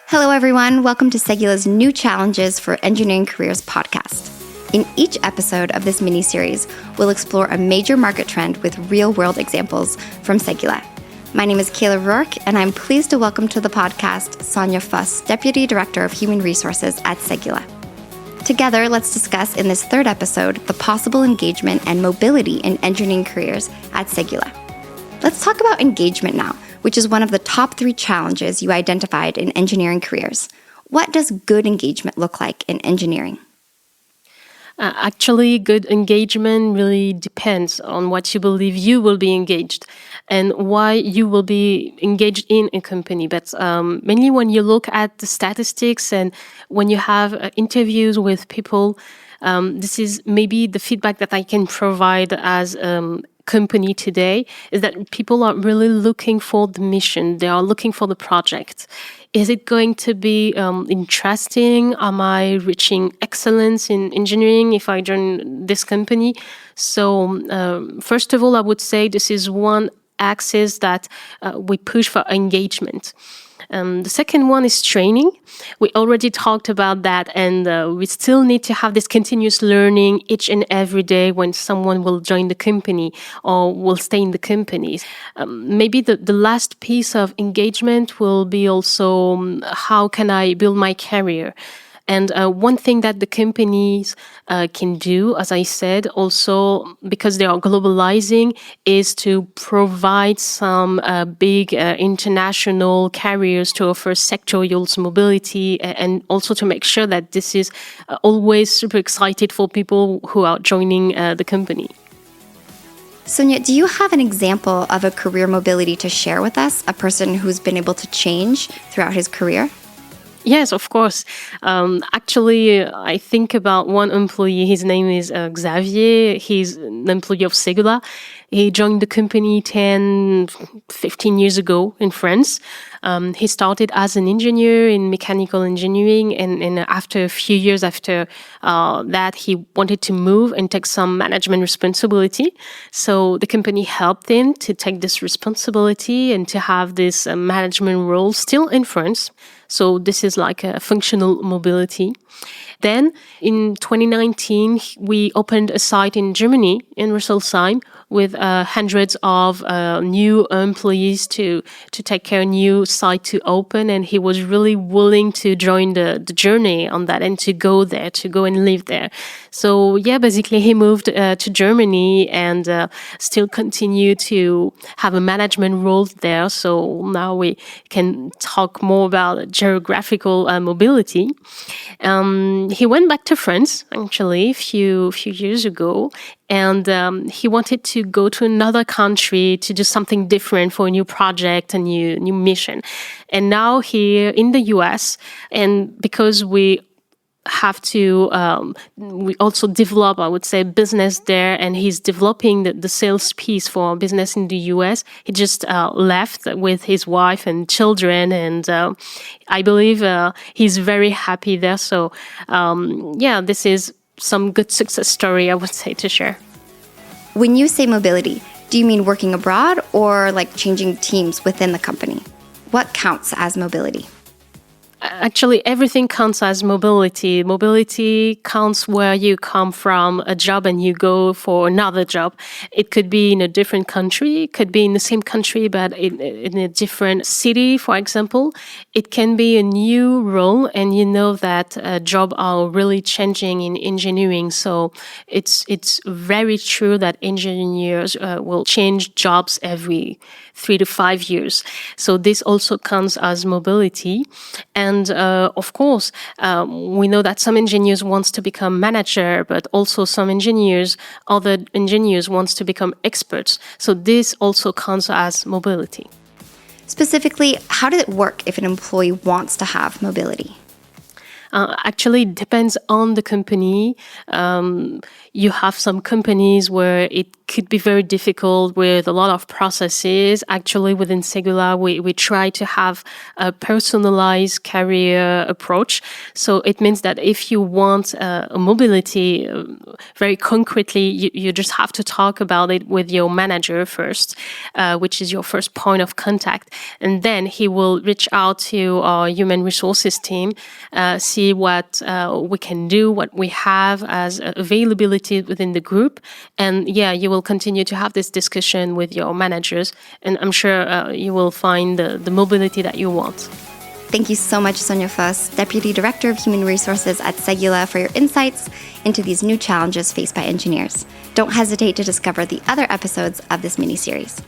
Hello, everyone. Welcome to SEGULA's New Challenges for Engineering Careers podcast. In each episode of this mini-series, we'll explore a major market trend with real-world examples from SEGULA. My name is Kayla Rourke, and I'm pleased to welcome to the podcast Sonia Fuss, Deputy Director of Human Resources at SEGULA. Together, let's discuss in this third episode the possible engagement and mobility in engineering careers at SEGULA. Let's talk about engagement now, which is one of the top 3 challenges you identified in engineering careers. What does good engagement look like in engineering? Actually, good engagement really depends on what you believe you will be engaged and why you will be engaged in a company. But mainly when you look at the statistics and when you have interviews with people, this is maybe the feedback that I can provide as company today is that people are really looking for the mission. They are looking for the project. Is it going to be interesting? Am I reaching excellence in engineering if I join this company? So first of all, I would say this is one axis that we push for engagement. The second one is training. We already talked about that, and we still need to have this continuous learning each and every day when someone will join the company or will stay in the company. Maybe the last piece of engagement will be also how can I build my career? And one thing that the companies can do, as I said, also because they are globalizing, is to provide some big international carriers to offer sectoral mobility and also to make sure that this is always super excited for people who are joining the company. Sonia, do you have an example of a career mobility to share with us, a person who's been able to change throughout his career? Yes, of course. Actually, I think about one employee. His name is Xavier. He's an employee of SEGULA. He joined the company 10, 15 years ago in France. He started as an engineer in mechanical engineering, and after a few years after that, he wanted to move and take some management responsibility. So the company helped him to take this responsibility and to have this management role still in France. So this is like a functional mobility. Then in 2019, we opened a site in Germany, in Rüsselsheim, with hundreds of new employees to take care of a new site to open. And he was really willing to join the journey on that and to go there, to go and live there. So yeah, basically he moved to Germany and still continue to have a management role there. So now we can talk more about geographical mobility. He went back to France, actually, a few years ago, and he wanted to go to another country to do something different for a new project, a new mission. And now here in the US, and because we have to, we also develop, I would say, business there, and he's developing the sales piece for business in the US. He just left with his wife and children, and I believe he's very happy there. So, yeah, this is some good success story, I would say, to share. When you say mobility, do you mean working abroad or like changing teams within the company? What counts as mobility? Actually, everything counts as mobility. Mobility counts where you come from a job and you go for another job. It could be in a different country. It could be in the same country, but in a different city, for example. It can be a new role, and you know that jobs are really changing in engineering. So it's very true that engineers will change jobs every 3 to 5 years. So this also counts as mobility. And of course, we know that some engineers want to become manager, but also other engineers want to become experts. So this also counts as mobility. Specifically, how does it work if an employee wants to have mobility? Actually, it depends on the company. You have some companies where it could be very difficult with a lot of processes. Actually, within SEGULA, we try to have a personalized career approach. So it means that if you want a mobility very concretely, you just have to talk about it with your manager first, which is your first point of contact. And then he will reach out to our human resources team, see what we can do, what we have as availability within the group. And you will continue to have this discussion with your managers. And I'm sure you will find the mobility that you want. Thank you so much, Sonia Foss, Deputy Director of Human Resources at SEGULA, for your insights into these new challenges faced by engineers. Don't hesitate to discover the other episodes of this mini-series.